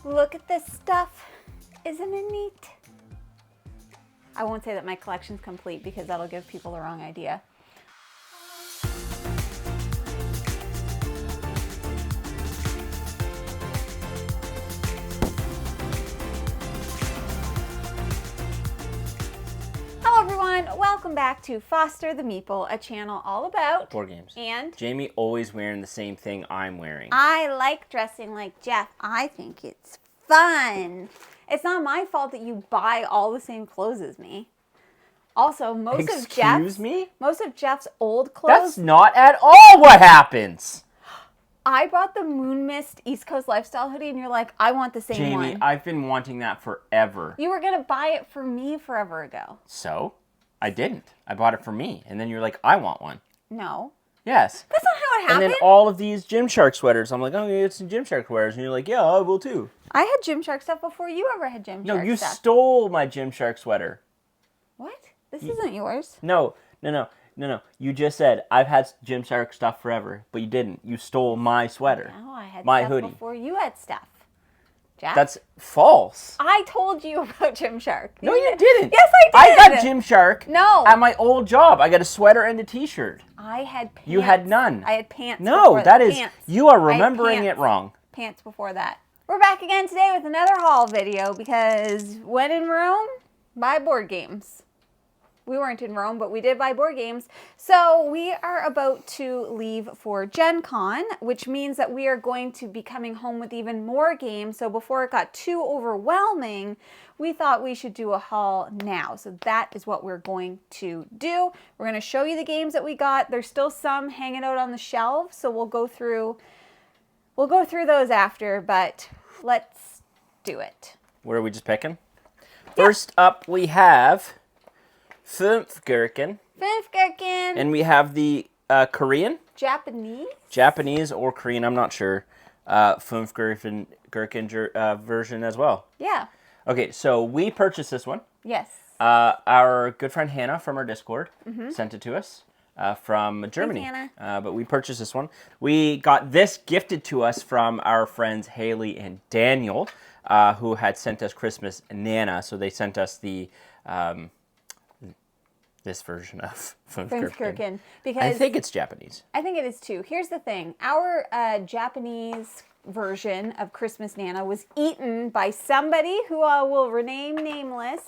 Look at this stuff. Isn't it neat? I won't say that my collection's complete because that'll give people the wrong idea. Hello everyone, welcome back to Foster the Meeple, a channel all about board games. And Jamie always wearing the same thing I'm wearing. I like dressing like Jeff. I think it's fun. It's not my fault that you buy all the same clothes as me. Also, most of Jeff's old clothes. That's not at all what happens. I bought the Moon Mist East Coast Lifestyle hoodie, and you're like, I want the same one. Jamie, I've been wanting that forever. You were gonna buy it for me forever ago. So, I didn't. I bought it for me, and then you're like, I want one. No. Yes. That's not how it happened. And then all of these Gymshark sweaters, I'm like, oh, yeah, it's some Gymshark sweaters, and you're like, yeah, I will too. I had Gymshark stuff before you ever had Gymshark stuff. No, you stole my Gymshark sweater. What? This isn't yours. No. You just said, I've had Gymshark stuff forever, but you didn't. You stole my sweater. No, I had my stuff hoodie. Before you had stuff. Jack? That's false. I told you about Gymshark. No, you didn't. Yes, I did. I got Gymshark at my old job. I got a sweater and a t-shirt. I had pants. You had none. I had pants. No, you are remembering it wrong. Pants before that. We're back again today with another haul video because when in Rome, buy board games. We weren't in Rome, but we did buy board games. So we are about to leave for Gen Con, which means that we are going to be coming home with even more games. So before it got too overwhelming, we thought we should do a haul now. So that is what we're going to do. We're going to show you the games that we got. There's still some hanging out on the shelves, so we'll go through those after, but let's do it. What are we just picking? First up, we have Gherkin. And we have the Korean? Japanese or Korean, I'm not sure. Gherkin version as well. Yeah. Okay, so we purchased this one. Yes. Our good friend Hannah from our Discord sent it to us from Germany. Thanks, Hannah. But we purchased this one. We got this gifted to us from our friends Haley and Daniel, who had sent us Christmas Nana. So they sent us the this version of Gherkin. Because I think it's Japanese. I think it is too. Here's the thing. Our Japanese version of Christmas Nana was eaten by somebody who will remain nameless,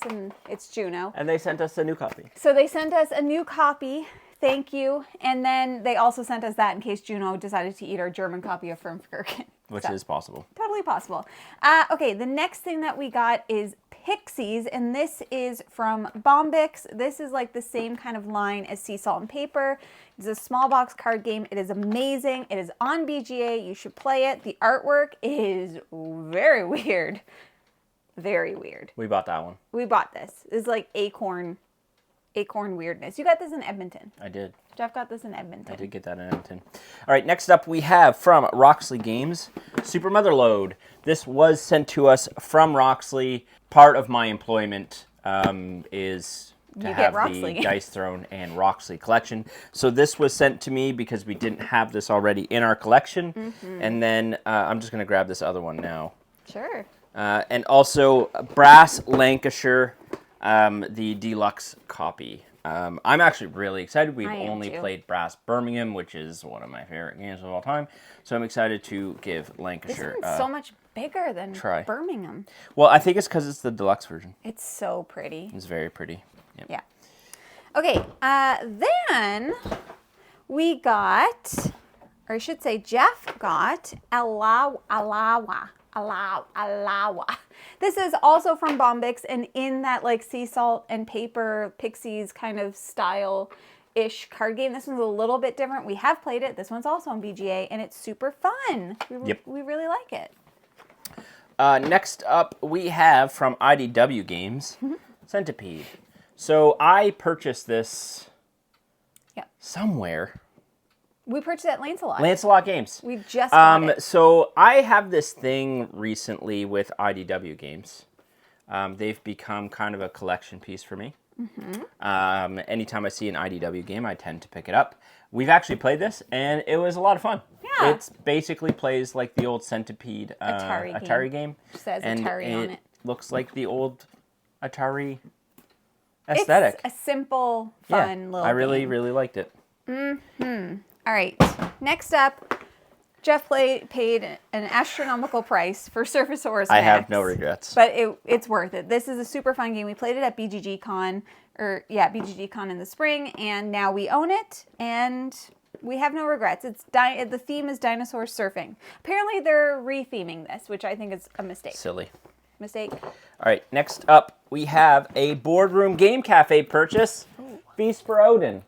and it's Juno. And they sent us a new copy. So they sent us a new copy. Thank you. And then they also sent us that in case Juno decided to eat our German copy of Gherkin. Which is possible. Totally possible. Okay, the next thing that we got is Pixies, and this is from Bombix. This is like the same kind of line as Sea Salt and Paper. It's a small box card game. It is amazing. It is on BGA. You should play it. The artwork is very weird. Very weird. We bought that one. We bought this. It's like acorn weirdness. You got this in Edmonton. I did. Jeff got this in Edmonton. I did get that in Edmonton. All right, next up we have from Roxley Games, Super Motherload. This was sent to us from Roxley. Part of my employment is to have the Dice Throne and Roxley collection. So this was sent to me because we didn't have this already in our collection. And then I'm just going to grab this other one now. Sure. And also Brass Lancashire, the deluxe copy. I'm actually really excited. We've only played Brass Birmingham, which is one of my favorite games of all time. So I'm excited to give Lancashire This one's so much bigger than Birmingham. Well, I think it's because it's the deluxe version. It's so pretty. It's very pretty. Yep. Yeah. Okay, then we got, or I should say Jeff got Alawa. This is also from Bombix, and in that like Sea Salt and Paper Pixies kind of style-ish card game. This one's a little bit different. We have played it. This one's also on BGA, and it's super fun. We really like it. Next up, we have from IDW Games, Centipede. So I purchased this somewhere. We purchased at Lancelot. Lancelot Games. We just got it. So I have this thing recently with IDW Games. They've become kind of a collection piece for me. Anytime I see an IDW game, I tend to pick it up. We've actually played this, and it was a lot of fun. Yeah, Yeah. It basically plays like the old Centipede Atari game. It says and Atari on it. Looks like the old Atari aesthetic. It's a simple, fun little I really, game. really liked it. All right. Next up, Jeff paid an astronomical price for Surfasaurus Max. I have no regrets. But it's worth it. This is a super fun game. We played it at BGG-Con, BGG-Con in the spring, and now we own it, and we have no regrets. The theme is dinosaur surfing. Apparently, they're re-theming this, which I think is a mistake. Silly. Mistake. All right, next up, we have a Boardroom Game Cafe purchase. Ooh. Feast for Odin.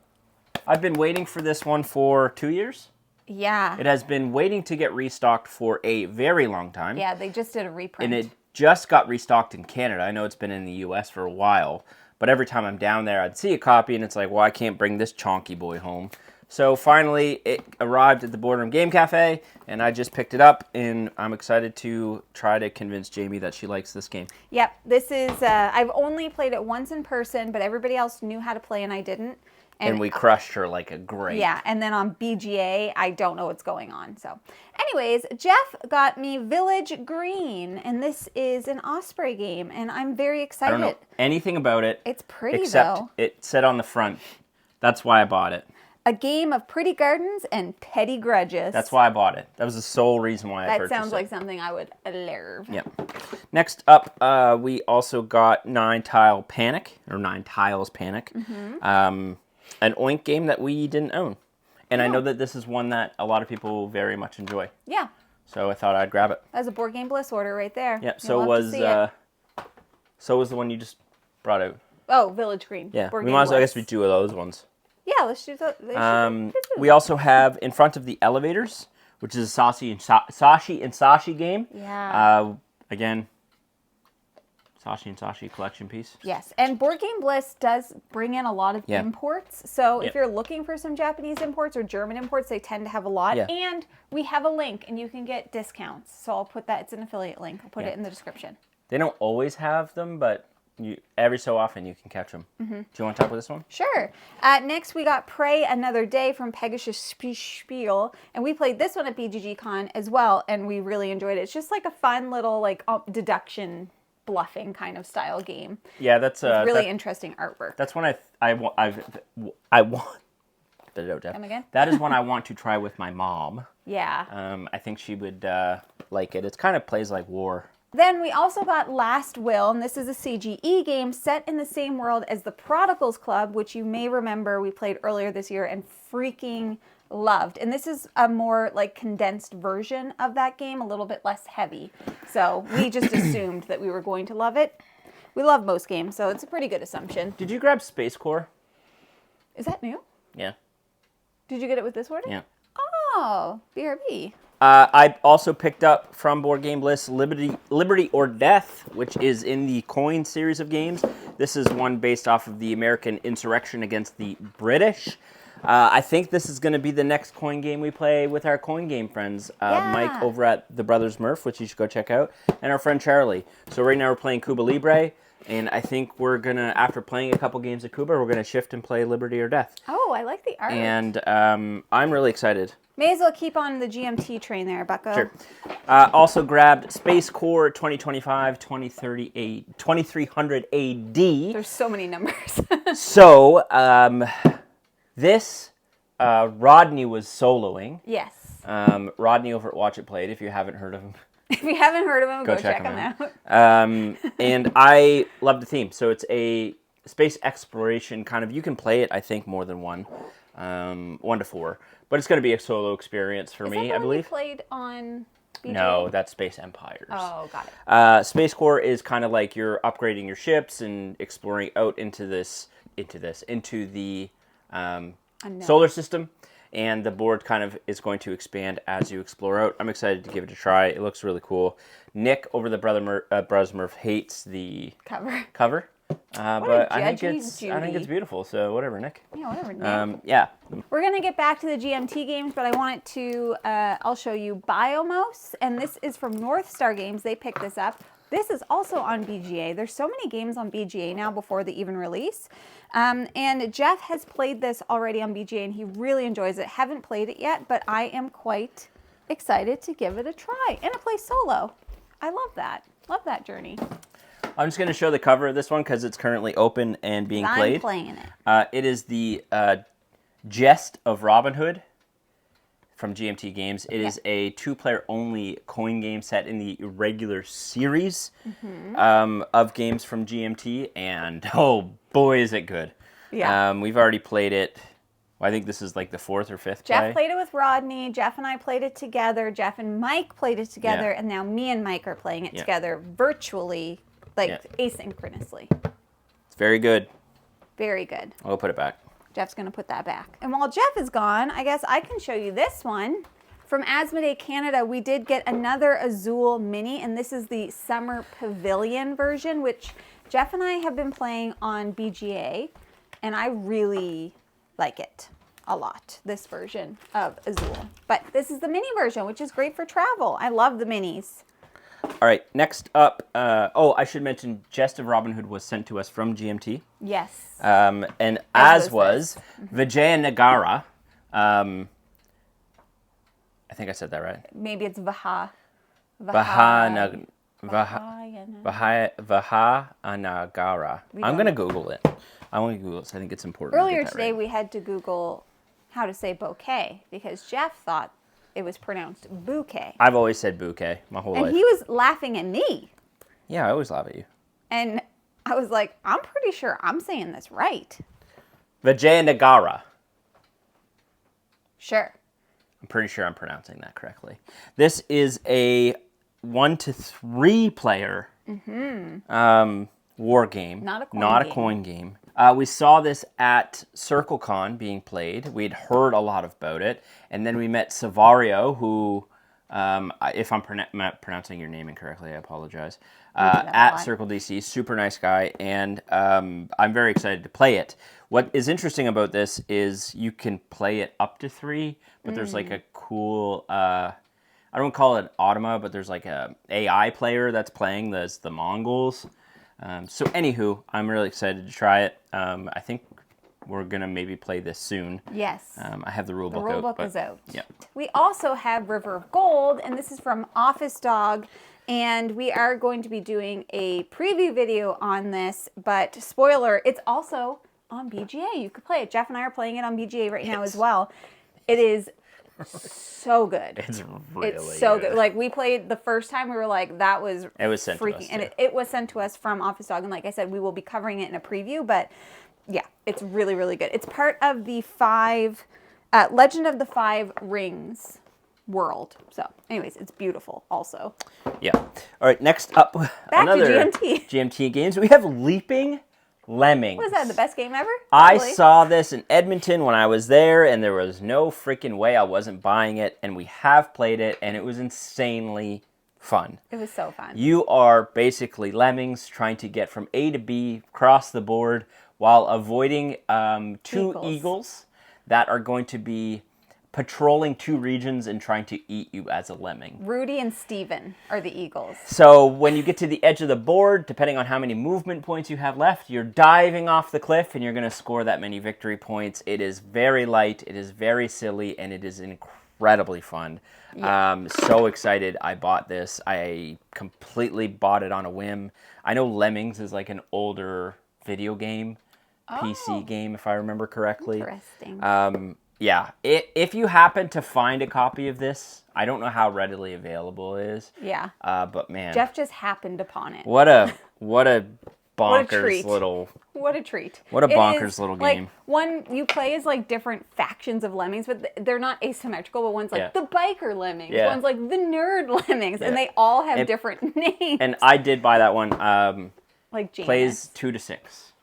I've been waiting for this one for 2 years. Yeah. It has been waiting to get restocked for a very long time. Yeah, they just did a reprint. And it just got restocked in Canada. I know it's been in the U.S. for a while, but every time I'm down there, I'd see a copy, and it's like, well, I can't bring this chonky boy home. So finally, it arrived at the Boardroom Game Cafe, and I just picked it up, and I'm excited to try to convince Jamie that she likes this game. Yep, this is, I've only played it once in person, but everybody else knew how to play, and I didn't. And we crushed her like a grape. Yeah, and then on BGA, I don't know what's going on. So, anyways, Jeff got me Village Green, and this is an Osprey game, and I'm very excited. I don't know anything about it. It's pretty, except though. It said on the front. That's why I bought it. A game of pretty gardens and petty grudges. That's why I bought it. That was the sole reason why I purchased it. That sounds like something I would love. Yeah. Next up, we also got Nine Tiles Panic. Mm-hmm. An Oink game that we didn't own. And I know that this is one that a lot of people very much enjoy. Yeah. So I thought I'd grab it. That's a Board Game Bliss order right there. Yep. So was the one you just brought out. Oh, Village Green. Yeah. Board We Game might as well, I Bliss. guess we do those ones. Yeah, let's do those. We also have In Front of the Elevators, which is a Sashi and Sashi game. Yeah. Again, Sashi and Sashi collection piece. Yes, and Board Game Bliss does bring in a lot of imports. So if you're looking for some Japanese imports or German imports, they tend to have a lot. Yeah. And we have a link, and you can get discounts. So I'll put that. It's an affiliate link. I'll put it in the description. They don't always have them, but every so often you can catch them. Mm-hmm. Do you want to talk about this one? Sure. Next, we got Pray Another Day from Pegasus Spiel, and we played this one at BGG-Con as well, and we really enjoyed it. It's just like a fun little deduction bluffing kind of style game. Yeah, that's really interesting artwork. That's one I want. Spit it out, Jeff. Come again? That is one I want to try with my mom. Yeah. I think she would like it. It kind of plays like War. Then we also got Last Will, and this is a CGE game set in the same world as the Prodigals Club, which you may remember we played earlier this year and freaking loved. And this is a more condensed version of that game, a little bit less heavy. So we just assumed that we were going to love it. We love most games, so it's a pretty good assumption. Did you grab Space Core? Is that new? Yeah. Did you get it with this order? Yeah. Oh, BRB. I also picked up from Board Game Bliss Liberty or Death, which is in the Coin series of games. This is one based off of the American insurrection against the British. I think this is going to be the next coin game we play with our coin game friends. Mike over at the Brothers Murph, which you should go check out, and our friend Charlie. So right now we're playing Cuba Libre, and I think we're going to, after playing a couple games of Cuba, we're going to shift and play Liberty or Death. Oh, I like the art. And I'm really excited. May as well keep on the GMT train there, Bucko. Sure. Also grabbed Space Core 2025, 2300 AD. There's so many numbers. So, this, Rodney was soloing. Yes. Rodney over at Watch It Played, if you haven't heard of him. If you haven't heard of him, go check him out. And I love the theme. So it's a space exploration kind of, you can play it, I think, more than one. 1 to 4. But it's going to be a solo experience for me, I believe. You played on BGA? No, that's Space Empires. Oh, got it. Space Core is kind of like you're upgrading your ships and exploring out into the solar system. And the board kind of is going to expand as you explore out. I'm excited to give it a try. It looks really cool. Nick over the Brothers Murph hates the cover. But I think it's beautiful. So whatever, Nick. Yeah, whatever, Nick. Yeah. We're gonna get back to the GMT games, but I wanted to. I'll show you Biomos, and this is from North Star Games. They picked this up. This is also on BGA. There's so many games on BGA now before they even release. And Jeff has played this already on BGA, and he really enjoys it. Haven't played it yet, but I am quite excited to give it a try and to play solo. I love that. Love that journey. I'm just going to show the cover of this one because it's currently open and being played. I'm playing it. It is the Jest of Robin Hood from GMT Games. It is a 2-player only coin game set in the regular series of games from GMT, and oh boy, is it good. Yeah. We've already played it. Well, I think this is like the 4th or 5th Jeff play. played it with Rodney. Jeff and I played it together. Jeff and Mike played it together, and now me and Mike are playing it together virtually, asynchronously. It's very good. Very good. I'll put it back. Jeff's going to put that back. And while Jeff is gone, I guess I can show you this one. From Asmodee Canada, we did get another Azul Mini, and this is the Summer Pavilion version, which Jeff and I have been playing on BGA, and I really like it a lot, this version of Azul. But this is the mini version, which is great for travel. I love the minis. All right, next up, I should mention Jest of Robin Hood was sent to us from GMT. Yes. And as was Vijayanagara. I think I said that right. Maybe it's Vaha. Vahanagara. I'm going to Google it. I want to Google it, so I think it's important. Earlier today, we had to Google how to say bouquet because Jeff thought it was pronounced bouquet. I've always said bouquet my whole life. And he was laughing at me. Yeah, I always laugh at you. And I was like, I'm pretty sure I'm saying this right. Vijayanagara. Sure. I'm pretty sure I'm pronouncing that correctly. This is a 1 to 3 player war game. Not a coin game. We saw this at CircleCon being played. We'd heard a lot about it. And then we met Savario, who, if I'm pronouncing your name incorrectly, I apologize, at Circle DC. Super nice guy. And I'm very excited to play it. What is interesting about this is you can play it up to 3, but there's like a cool... I don't call it automa, but there's like a AI player that's playing the Mongols. So anywho, I'm really excited to try it. I think we're going to maybe play this soon. Yes. I have the rule book out. The rule book is out. Yeah. We also have River of Gold, and this is from Office Dog. And we are going to be doing a preview video on this, but spoiler, it's also on BGA. You could play it. Jeff and I are playing it on BGA right now as well. It is so good. It's really It's so good. Like, we played the first time, we were like, that was It was sent freaking, to us, and it was sent to us from Office Dog, and like I said, we will be covering it in a preview, but yeah, it's really, really good. It's part of the Legend of the 5 Rings world. So, anyways, it's beautiful also. Yeah. All right, next up, another GMT games. We have Leaping Lemmings. Was that the best game ever? I saw this in Edmonton when I was there, and there was no freaking way I wasn't buying it, and we have played it, and it was insanely fun. It was so fun. You are basically lemmings trying to get from A to B across the board while avoiding 2 eagles that are going to be patrolling 2 regions and trying to eat you as a lemming. Rudy and Steven are the eagles. So when you get to the edge of the board, depending on how many movement points you have left, you're diving off the cliff and you're going to score that many victory points. It is very light, it is very silly, and it is incredibly fun. Yeah. So excited I bought this. I completely bought it on a whim. I know Lemmings is like an older video game, PC game, if I remember correctly. Interesting. Yeah, if you happen to find a copy of this, I don't know how readily available it is. Yeah. But man, Jeff just happened upon it. What a bonkers little. What a treat. What a bonkers little game. Like, one you play is like different factions of lemmings, but they're not asymmetrical, but one's like the biker lemmings, one's like the nerd lemmings, and they all have different names. And I did buy that one. Like Janus. Plays 2 to 6.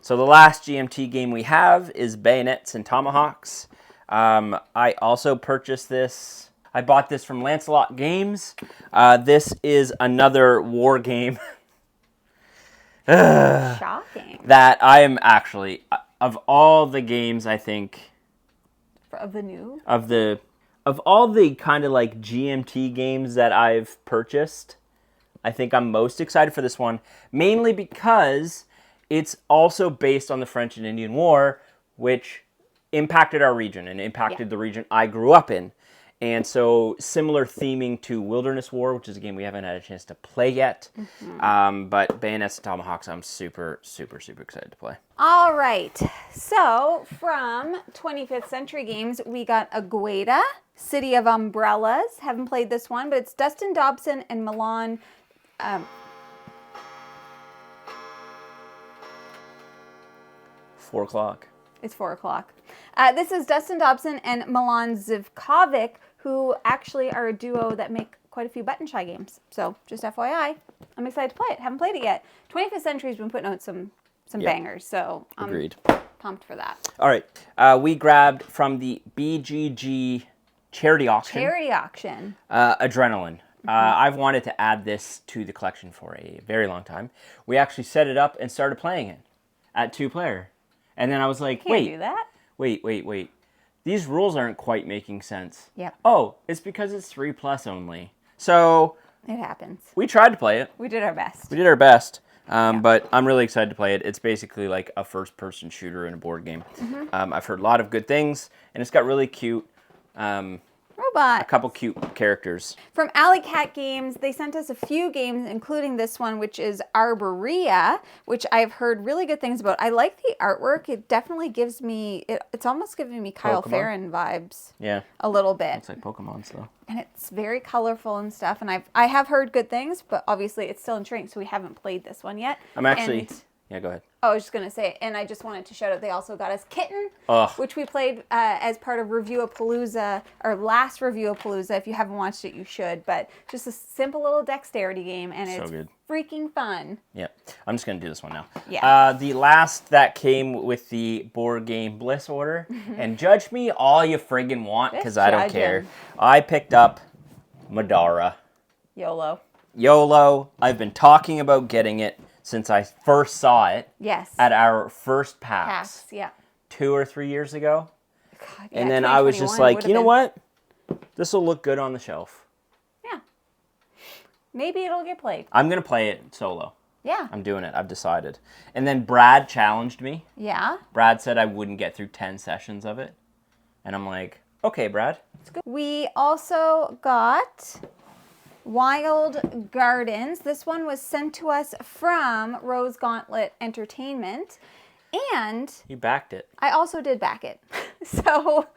So the last GMT game we have is Bayonets and Tomahawks. I also purchased this. I bought this from Lancelot Games. This is another war game. Shocking. That I am actually, of all the games, I think... Of the new? Of all the kind of like GMT games that I've purchased, I think I'm most excited for this one. Mainly because... it's also based on the French and Indian War, which impacted our region and impacted the region I grew up in. And so similar theming to Wilderness War, which is a game we haven't had a chance to play yet. But Bayonets and Tomahawks, I'm super, super, super excited to play. All right. So from 25th Century Games, we got Agueda, City of Umbrellas. Haven't played this one, but it's Dustin Dobson and Milan. 4 o'clock. It's 4 o'clock. This is Dustin Dobson and Milan Zivkovic, who actually are a duo that make quite a few Button Shy games. So just FYI, I'm excited to play it. Haven't played it yet. 25th Century's been putting out some bangers, so I'm Agreed. pumped for that. All right. We grabbed from the BGG charity auction. Charity auction. Adrenaline. I've wanted to add this to the collection for a very long time. We actually set it up and started playing it at 2-player. And then I was like, Can't do that. wait. These rules aren't quite making sense. Yep. Oh, it's because it's 3+ only. So It happens. we tried to play it. We did our best. We did our best. But I'm really excited to play it. It's basically like a first-person shooter in a board game. I've heard a lot of good things, and it's got really cute, Robot. a couple cute characters. From Alley Cat Games, they sent us a few games, including this one, which is Arborea, which I've heard really good things about. I like the artwork. It definitely gives me, it's almost giving me Kyle Pokemon? Farron vibes. Yeah. A little bit. It's like Pokemon's, though. And it's very colorful and stuff. And I have heard good things, but obviously it's still in shrink, so we haven't played this one yet. I'm actually... And, Yeah, go ahead. I was just going to say, and I just wanted to shout out, they also got us Kitten, Ugh. which we played as part of Review-A-Palooza, or last Review-A-Palooza. If you haven't watched it, you should. But just a simple little dexterity game, and So it's good. freaking fun. Yeah. I'm just going to do this one now. Yeah. The last that came with the board game Bliss order, and judge me all you friggin' want, because I don't judge care. him. I picked up Madara. YOLO. YOLO. I've been talking about getting it since I first saw it Yes. at our first PAX Pass, yeah. 2 or 3 years ago. God, yeah, And then I was just 2021 like, would've you know been- what? This will look good on the shelf. Yeah. Maybe it'll get played. I'm going to play it solo. Yeah. I'm doing it. I've decided. And then Brad challenged me. Yeah. Brad said I wouldn't get through 10 sessions of it. And I'm like, okay, Brad. We also got Wild Gardens. This one was sent to us from Rose Gauntlet Entertainment. And You backed it. I also did back it. So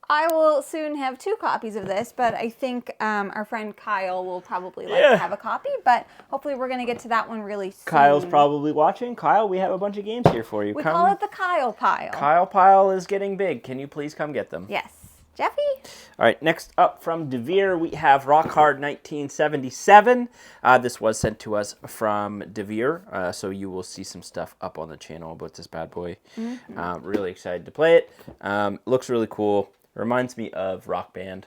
I will soon have 2 copies of this, but I think our friend Kyle will probably like to have a copy, but hopefully we're going to get to that one really soon. Kyle's probably watching. Kyle, we have a bunch of games here for you. We call it the Kyle Pile. Kyle Pile is getting big. Can you please come get them? Yes. Jeffy? All right, next up from DeVere, we have Rock Hard 1977. This was sent to us from DeVere, so you will see some stuff up on the channel about this bad boy. Really excited to play it. Looks really cool. Reminds me of Rock Band,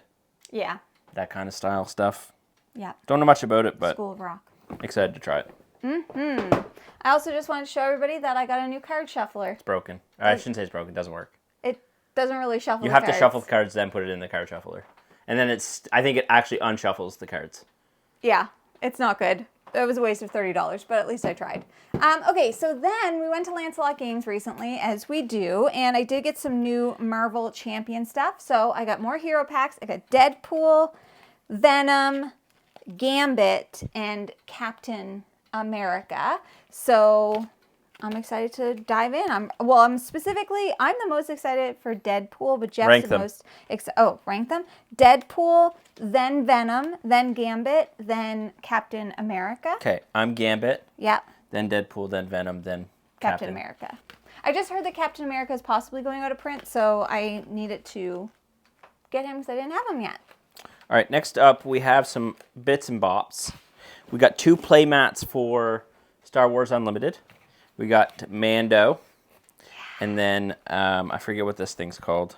Yeah. that kind of style stuff. Yeah. Don't know much about it, but School of Rock. excited to try it. I also just wanted to show everybody that I got a new card shuffler. It's broken. I shouldn't say it's broken. It doesn't work. It doesn't really shuffle You the have to cards. shuffle the cards, then put it in the card shuffler. And then I think it actually unshuffles the cards. Yeah, it's not good. It was a waste of $30, but at least I tried. Okay, so then we went to Lancelot Games recently, as we do, and I did get some new Marvel Champion stuff. So I got more hero packs. I got Deadpool, Venom, Gambit, and Captain America. So I'm excited to dive in. I'm the most excited for Deadpool, but Jeff's Rank the them. most rank them. Deadpool, then Venom, then Gambit, then Captain America. Okay, I'm Gambit, Yep, then Deadpool, then Venom, then Captain America. I just heard that Captain America is possibly going out of print, so I needed to get him because I didn't have him yet. All right, next up we have some bits and bops. We got 2 play mats for Star Wars Unlimited. We got Mando, and then I forget what this thing's called.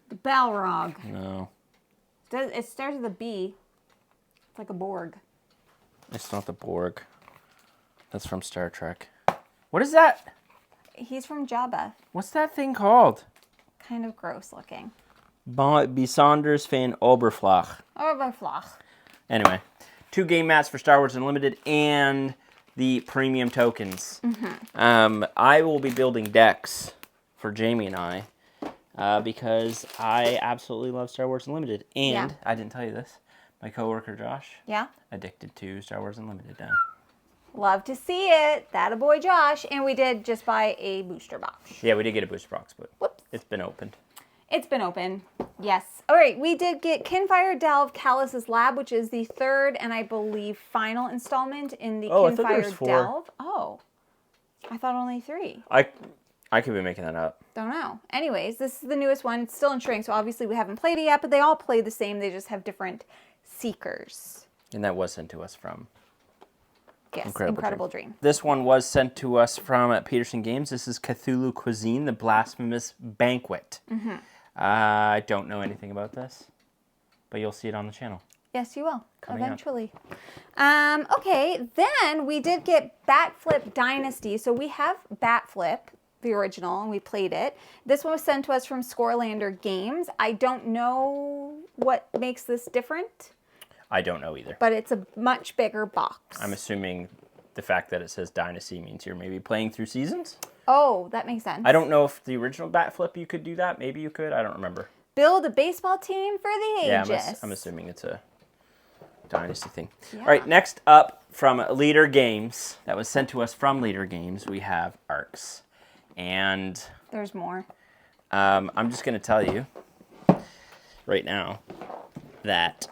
The Balrog. No, It starts with a B. It's like a Borg. it's not the Borg. That's from Star Trek. What is that? He's from Jabba. What's that thing called? Kind of gross looking. Besonders van Oberflach. Overflach. Anyway, 2 game mats for Star Wars Unlimited and the premium tokens. I will be building decks for Jamie and I because I absolutely love Star Wars Unlimited. And Yeah. I didn't tell you this, my coworker Josh, Yeah. addicted to Star Wars Unlimited now. Love to see it. That a boy, Josh. And we did just buy a booster box. Yeah, we did get a booster box, but Whoops. it's been opened. It's been open. Yes. All right. We did get Kinfire Delve Callus's Lab, which is the third and I believe final installment in the Oh, I thought there was Kinfire 4. Delve. Oh, I thought only 3. I could be making that up. Don't know. Anyways, this is the newest one. It's still in shrink, so obviously we haven't played it yet, but they all play the same. They just have different seekers. And that was sent to us from Yes, Incredible Dream. This one was sent to us from Peterson Games. This is Cthulhu Cuisine, the Blasphemous Banquet. Mm-hmm. I don't know anything about this, but you'll see it on the channel. Yes, you will, Coming up. eventually. Okay, then we did get Batflip Dynasty. So we have Batflip, the original, and we played it. This one was sent to us from Scorelander Games. I don't know what makes this different. I don't know either. But it's a much bigger box. I'm assuming the fact that it says Dynasty means you're maybe playing through seasons. Oh, that makes sense. I don't know if the original Batflip you could do that. Maybe you could. I don't remember. Build a baseball team for the ages. Yeah, I'm assuming it's a Dynasty thing. Yeah. All right, next up from Leader Games, that was sent to us from Leader Games, we have Arcs. And there's more. I'm just going to tell you right now that,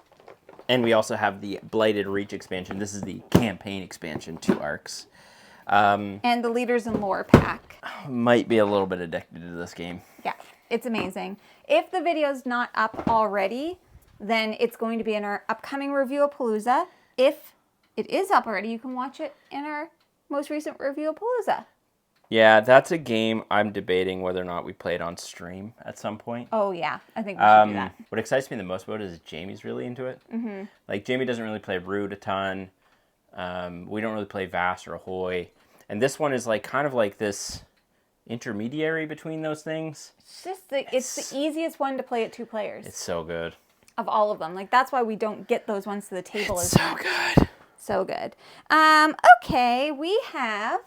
and we also have the Blighted Reach expansion. This is the campaign expansion to Arcs. And the Leaders in Lore pack. Might be a little bit addicted to this game. Yeah, it's amazing. If the video's not up already, then it's going to be in our upcoming review of Palooza. If it is up already, you can watch it in our most recent review of Palooza. Yeah, that's a game I'm debating whether or not we play it on stream at some point. Oh, yeah. I think we should do that. What excites me the most about it is Jamie's really into it. Mm-hmm. Like, Jamie doesn't really play Root a ton. We don't really play Vast or Ahoy. And this one is like kind of like this intermediary between those things. It's just it's the easiest one to play at 2 players. It's so good. Of all of them. Like, that's why we don't get those ones to the table as so much. good. So good. Okay, we have...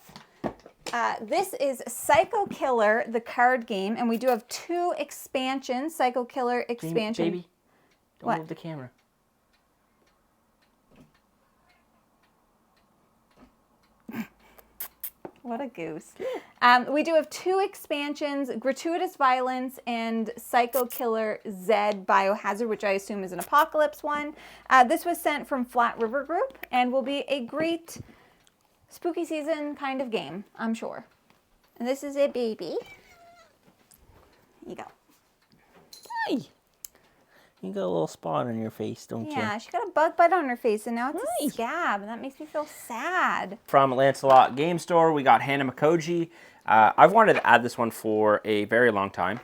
this is Psycho Killer, the card game, and we do have 2 expansions. Psycho Killer expansion. Baby, don't move the camera. What a goose. We do have 2 expansions, Gratuitous Violence and Psycho Killer Z Biohazard, which I assume is an Apocalypse one. This was sent from Flat River Group and will be a great spooky season kind of game, I'm sure. And this is a baby. Here you go. Hi. You got a little spot on your face, don't you? Yeah, she got a bug bite on her face, and now it's a scab, and that makes me feel sad. From Lancelot Game Store, we got Hana Makoji. I've wanted to add this one for a very long time.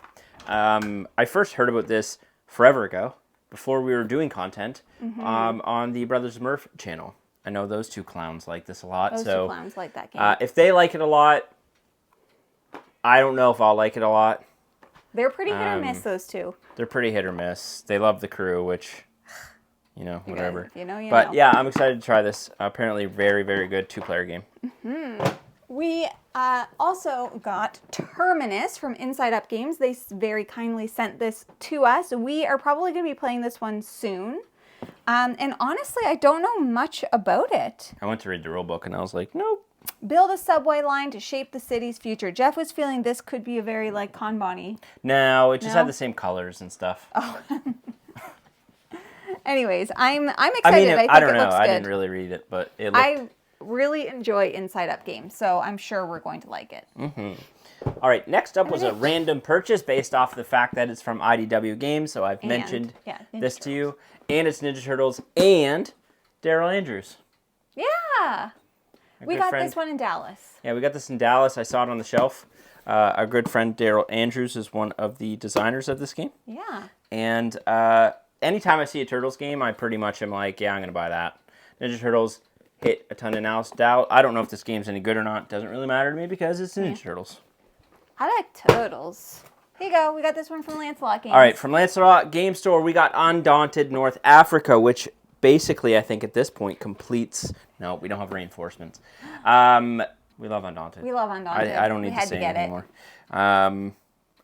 I first heard about this forever ago, before we were doing content, on the Brothers Murph channel. I know those 2 clowns like this a lot. Those 2 clowns like that game. If they like it a lot, I don't know if I'll like it a lot. They're pretty hit or miss, those 2. They're pretty hit or miss. They love the crew, which, you know, whatever. You know, but yeah, I'm excited to try this. Apparently very, very good 2-player game. We also got Terminus from Inside Up Games. They very kindly sent this to us. We are probably going to be playing this one soon. And honestly, I don't know much about it. I went to read the rule book and I was like, nope. Build a subway line to shape the city's future. Jeff was feeling this could be a very like Kanban-y. No, it just had the same colors and stuff. Oh. Anyways, I'm excited. I don't it know. looks good. I didn't really read it, but it looked... I really enjoy Inside Up Games, so I'm sure we're going to like it. All right, next up was a random purchase based off the fact that it's from IDW Games, so I've mentioned this to you. And it's Ninja Turtles and Daryl Andrews. Yeah. We got this one in Dallas. Yeah, we got this in Dallas. I saw it on the shelf. Our good friend Daryl Andrews is one of the designers of this game. Yeah. And anytime I see a Turtles game, I pretty much am like, yeah, I'm going to buy that. Ninja Turtles hit a ton of nostalgia. I don't know if this game's any good or not. Doesn't really matter to me because it's Ninja Turtles. I like Turtles. Here you go. We got this one from Lancelot Games. All right, from Lancelot Game Store, we got Undaunted North Africa, which basically, I think at this point completes... No, we don't have reinforcements. We love Undaunted. We love Undaunted. I don't need to say it anymore.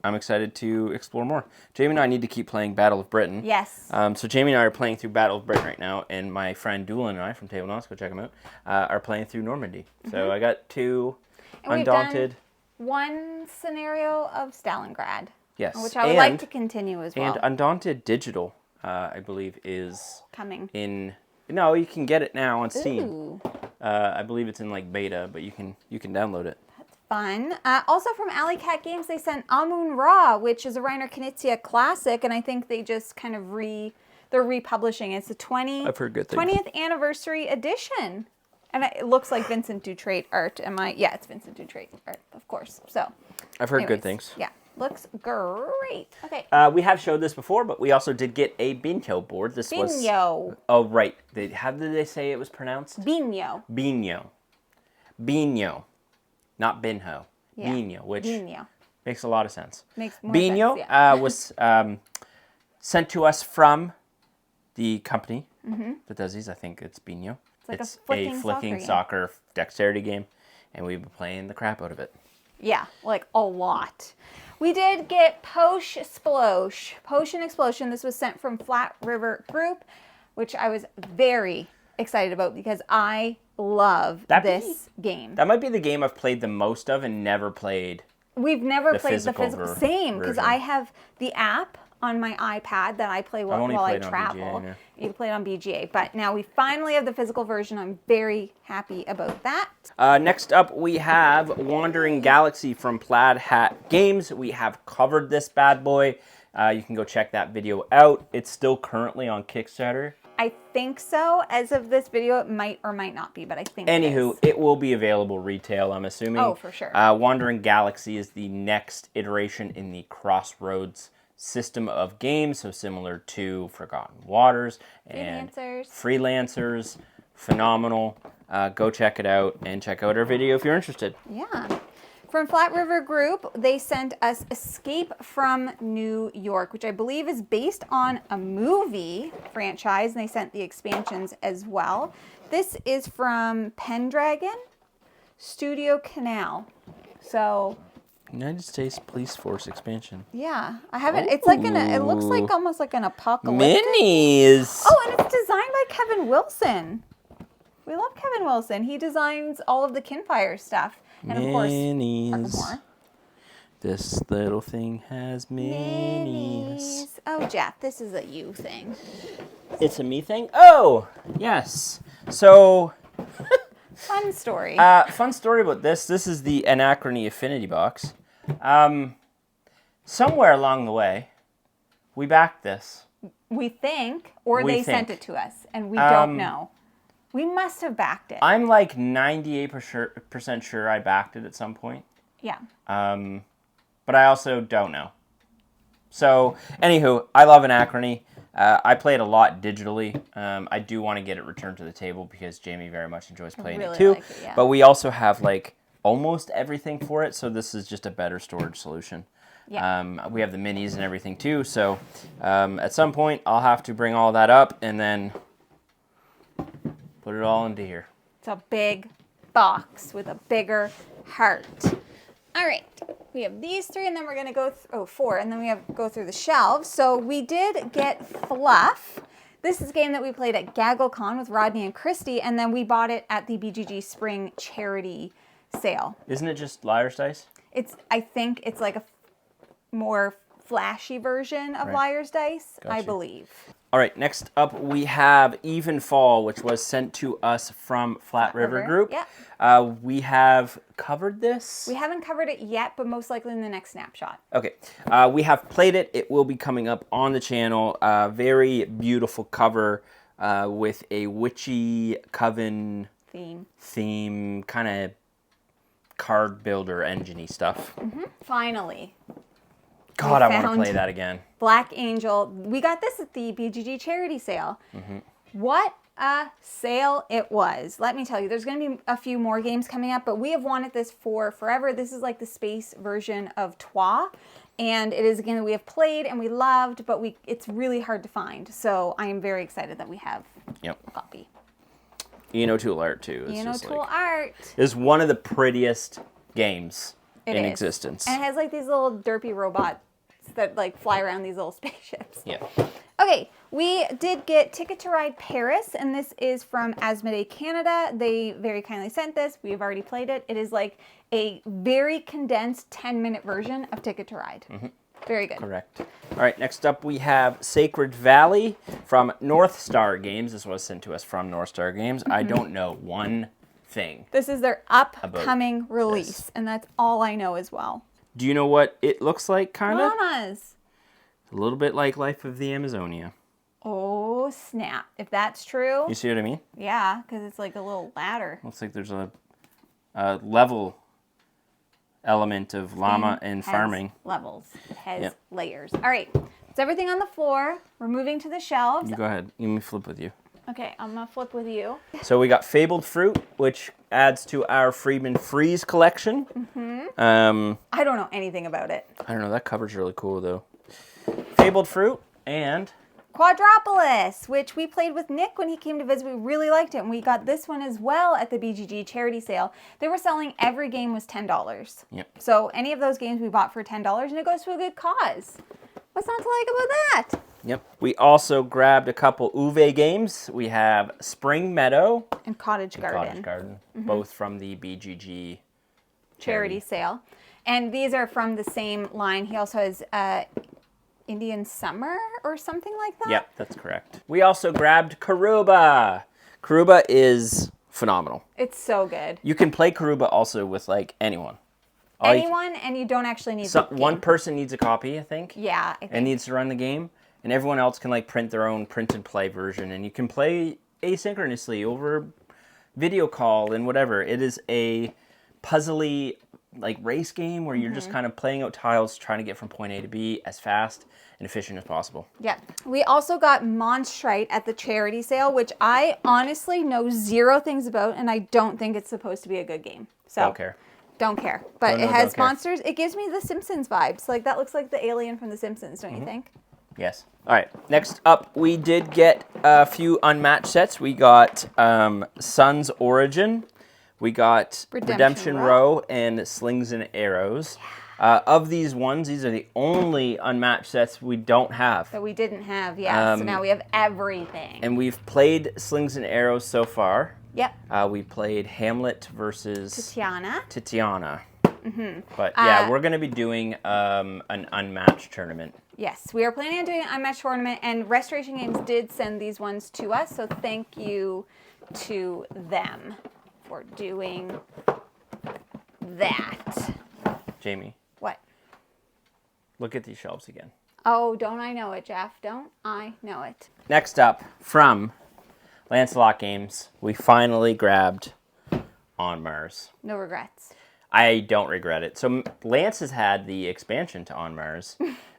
I'm excited to explore more. Jamie and I need to keep playing Battle of Britain. Yes. So Jamie and I are playing through Battle of Britain right now, and my friend Doolin and I from Table Knots, go check them out, are playing through Normandy. So I got 2 Undaunted. We've done one scenario of Stalingrad. Yes. Which I would like to continue as well. And Undaunted Digital, I believe, is coming in. No, you can get it now on Steam. Ooh. I believe it's in like beta, but you can download it. Fun. Also from Alley Cat Games, they sent Amun Ra, which is a Reiner Knizia classic, and I think they just kind of they're republishing. It's the I've heard good things. 20th anniversary edition, and it looks like Vincent Dutrait art. Yeah, it's Vincent Dutrait art, of course. So I've heard good things. Yeah, looks great. Okay. We have showed this before, but we also did get a Binyo board. This was. Oh right. How did they say it was pronounced? Binyo. Binyo. Not Binho. Yeah. Binyo, which Binyo. makes a lot of sense. Makes more Binyo sense, yeah. was sent to us from the company that does these. I think it's Binyo. It's a flicking soccer dexterity game, and we've been playing the crap out of it. Yeah, like a lot. We did get Potion Explosion. This was sent from Flat River Group, which I was very excited about because I love this game. That might be the game I've played the most of and never played. We've never played the physical. Same, because version. I have the app on my iPad that I play while I travel. BGA, yeah. You play it on BGA, but now we finally have the physical version. I'm very happy about that. Next up, we have Wandering Galaxy from Plaid Hat Games. We have covered this bad boy. You can go check that video out. It's still currently on Kickstarter. I think so. As of this video, it might or might not be, but I think Anywho, it will be available retail, I'm assuming. Oh, for sure. Wandering Galaxy is the next iteration in the Crossroads system of games, so similar to Forgotten Waters and Freelancers. Phenomenal. Go check it out and check out our video if you're interested. Yeah. From Flat River Group, they sent us Escape from New York, which I believe is based on a movie franchise, and they sent the expansions as well. This is from Pendragon Studio Canal. So United States Police Force expansion. Yeah, I haven't. It's like it looks like almost like an apocalyptic. Minis. Oh, and it's designed by Kevin Wilson. We love Kevin Wilson. He designs all of the Kinfire stuff. And of course, minis. This little thing has minis. Oh, Jeff, this is a you thing. It's a me thing? Oh, yes. So, fun story. Fun story about this. This is the Anachrony Affinity Box. Somewhere along the way, we backed this. We think, or they sent it to us, and we don't know. We must have backed it. I'm like 98% sure I backed it at some point. Yeah. But I also don't know. So, anywho, I love Anachrony. I play it a lot digitally. I do want to get it returned to the table because Jamie very much enjoys playing it too. Like it, yeah. But we also have like almost everything for it, so this is just a better storage solution. Yeah. We have the minis and everything too, so at some point I'll have to bring all that up and then put it all into here. It's a big box with a bigger heart. All right, we have these three, and then we're gonna go, four, and then we have go through the shelves. So we did get Fluff. This is a game that we played at GaggleCon with Rodney and Christy, and then we bought it at the BGG Spring Charity Sale. Isn't it just Liar's Dice? I think it's like a more flashy version of Liar's Dice, I believe. All right, next up we have Even Fall, which was sent to us from Flat River Group. Yeah. We have covered this. We haven't covered it yet, but most likely in the next snapshot. Okay. We have played it. It will be coming up on the channel. Very beautiful cover with a witchy coven theme, kind of card builder engine-y stuff. Mm-hmm. Finally. God, I want to play that again. Black Angel. We got this at the BGG charity sale. Mm-hmm. What a sale it was. Let me tell you, there's going to be a few more games coming up, but we have wanted this for forever. This is like the space version of Trois, and it is a game that we have played and we loved, but it's really hard to find. So I am very excited that we have a copy. Tool art, too. Tool art. Is one of the prettiest games in is. existence. And it has like these little derpy robots that like fly around these little spaceships. Yeah. Okay, we did get Ticket to Ride Paris, and this is from Asmodee Canada. They very kindly sent this. We've already played it. It is like a very condensed 10-minute version of Ticket to Ride. Very good. Correct. All right, next up we have Sacred Valley from North Star Games. This was sent to us from North Star Games. I don't know one thing. This is their upcoming release, and that's all I know as well. Do you know what it looks like, kind of? Llamas. A little bit like Life of the Amazonia. Oh, snap. If that's true. You see what I mean? Yeah, because it's like a little ladder. Looks like there's a level element of llama and farming. Levels. It has layers. All right. It's everything on the floor. We're moving to the shelves. You go ahead. Let me flip with you. Okay, I'm going to flip with you. So we got Fabled Fruit, which adds to our Friedman Freeze collection. I don't know anything about it. I don't know. That cover's really cool, though. Fabled Fruit and Quadropolis, which we played with Nick when he came to visit. We really liked it, and we got this one as well at the BGG charity sale. They were selling every game was $10. Yep. So any of those games we bought for $10, and it goes to a good cause. What's not to like about that? Yep. We also grabbed a couple Uwe games. We have Spring Meadow And Cottage Garden. Cottage Garden, both from the BGG Charity sale. And these are from the same line. He also has Indian Summer or something like that. Yep, that's correct. We also grabbed Karuba. Karuba is phenomenal. It's so good. You can play Karuba also with like anyone. Anyone, and you don't actually need the game. One person needs a copy, I think. Yeah, I think. And needs to run the game, and everyone else can like print their own print and play version, and you can play asynchronously over video call and whatever. It is a puzzly like race game where you're just kind of playing out tiles, trying to get from point A to B as fast and efficient as possible. Yeah. We also got Monstrite at the charity sale, which I honestly know zero things about, and I don't think it's supposed to be a good game. So Don't care. Don't care. But No, it has don't care. monsters. It gives me the Simpsons vibes. Like, that looks like the alien from the Simpsons, don't you think? Yes. All right. Next up, we did get a few unmatched sets. We got Sun's Origin. We got Redemption Row and Slings and Arrows. Of these ones, these are the only unmatched sets we don't have. That we didn't have, yeah. So now we have everything. And we've played Slings and Arrows so far. Yep. We played Hamlet versus Titiana. But yeah, we're going to be doing an unmatched tournament. Yes, we are planning on doing an unmatched tournament, and Restoration Games did send these ones to us, so thank you to them for doing that. Jamie. What? Look at these shelves again. Oh, don't I know it, Jeff? Don't I know it? Next up, from Lancelot Games, we finally grabbed On Mars. No regrets. I don't regret it. So Lance has had the expansion to On Mars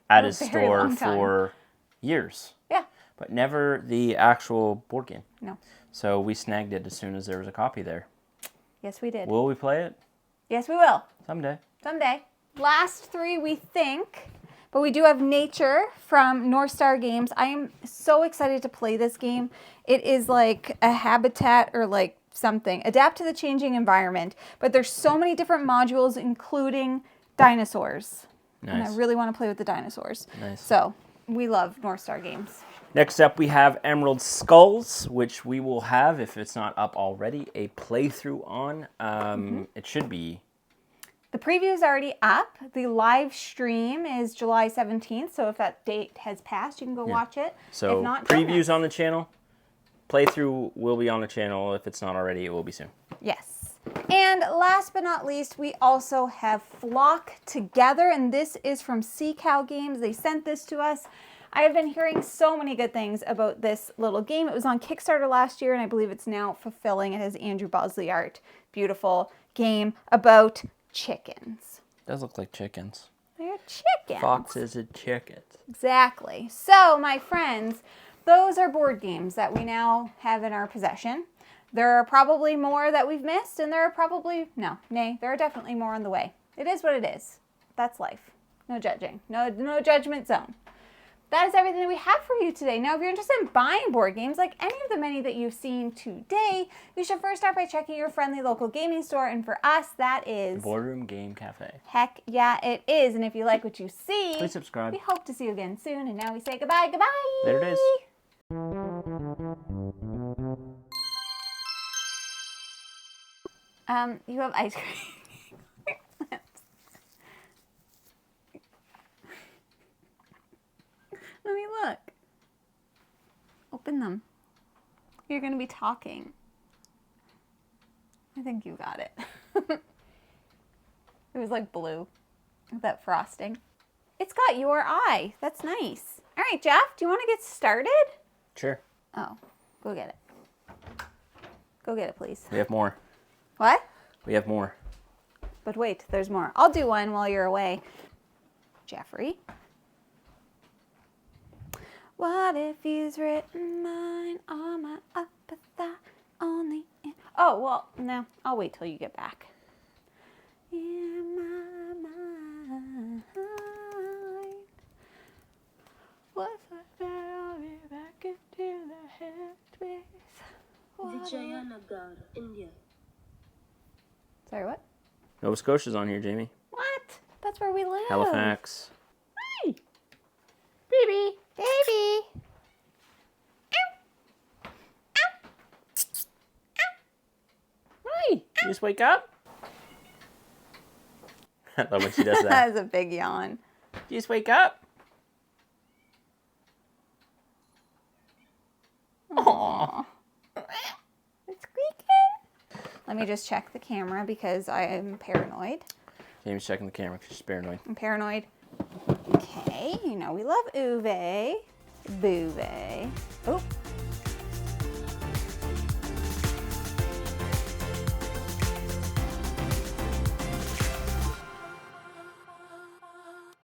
at his store for years. Yeah. But never the actual board game. No. So we snagged it as soon as there was a copy there. Yes, we did. Will we play it? Yes, we will. Someday. Someday. Last three, we think. But we do have Nature from North Star Games. I am so excited to play this game. It is like a habitat or like something. Adapt to the changing environment. But there's so many different modules, including dinosaurs. Nice. And I really want to play with the dinosaurs. Nice. So we love North Star Games. Next up, we have Emerald Skulls, which we will have, if it's not up already, a playthrough on. It should be. The preview is already up. The live stream is July 17th, so if that date has passed, you can go watch it. So if not, previews on the channel. Playthrough will be on the channel. If it's not already, it will be soon. Yes. And last but not least, we also have Flock Together, and this is from Sea Cow Games. They sent this to us. I have been hearing so many good things about this little game. It was on Kickstarter last year, and I believe it's now fulfilling. It has Andrew Bosley art. Beautiful game about chickens. Does look like chickens. They're chickens. Foxes and chickens. Exactly. So, my friends, those are board games that we now have in our possession. There are probably more that we've missed, and there are probably, there are definitely more on the way. It is what it is. That's life. No judging. No judgment zone. that is everything that we have for you today. Now, if you're interested in buying board games, like any of the many that you've seen today, you should first start by checking your friendly local gaming store. And for us, that is Boardroom Game Cafe. Heck yeah, it is. And if you like what you see, Please subscribe. we hope to see you again soon. And now we say goodbye. Goodbye. There it is. You have ice cream. Let me look. Open them. You're going to be talking. I think you got it. It was like blue with that frosting. It's got your eye. That's nice. All right, Jeff, do you want to get started? Sure. Oh, go get it. Go get it, please. We have more. What? We have more. But wait, there's more. I'll do one while you're away. Jeffrey. What if he's written mine on my upper thigh only in... Oh, well, no. I'll wait till you get back. In my mind. What's that I'll be back into the headspace. Vijayanagar, India. Sorry, what? Nova Scotia's on here, Jamie. What? That's where we live. Halifax. Hi. Baby. Baby. Ow. Ow. Ow. Hi. You just wake up? I love when she does that. That is a big yawn. You just wake up? Aww. It's squeaking. Let me just check the camera because I am paranoid. Jamie's checking the camera because she's paranoid. I'm paranoid. Okay, you know we love Uwe. Bouvet. Oh,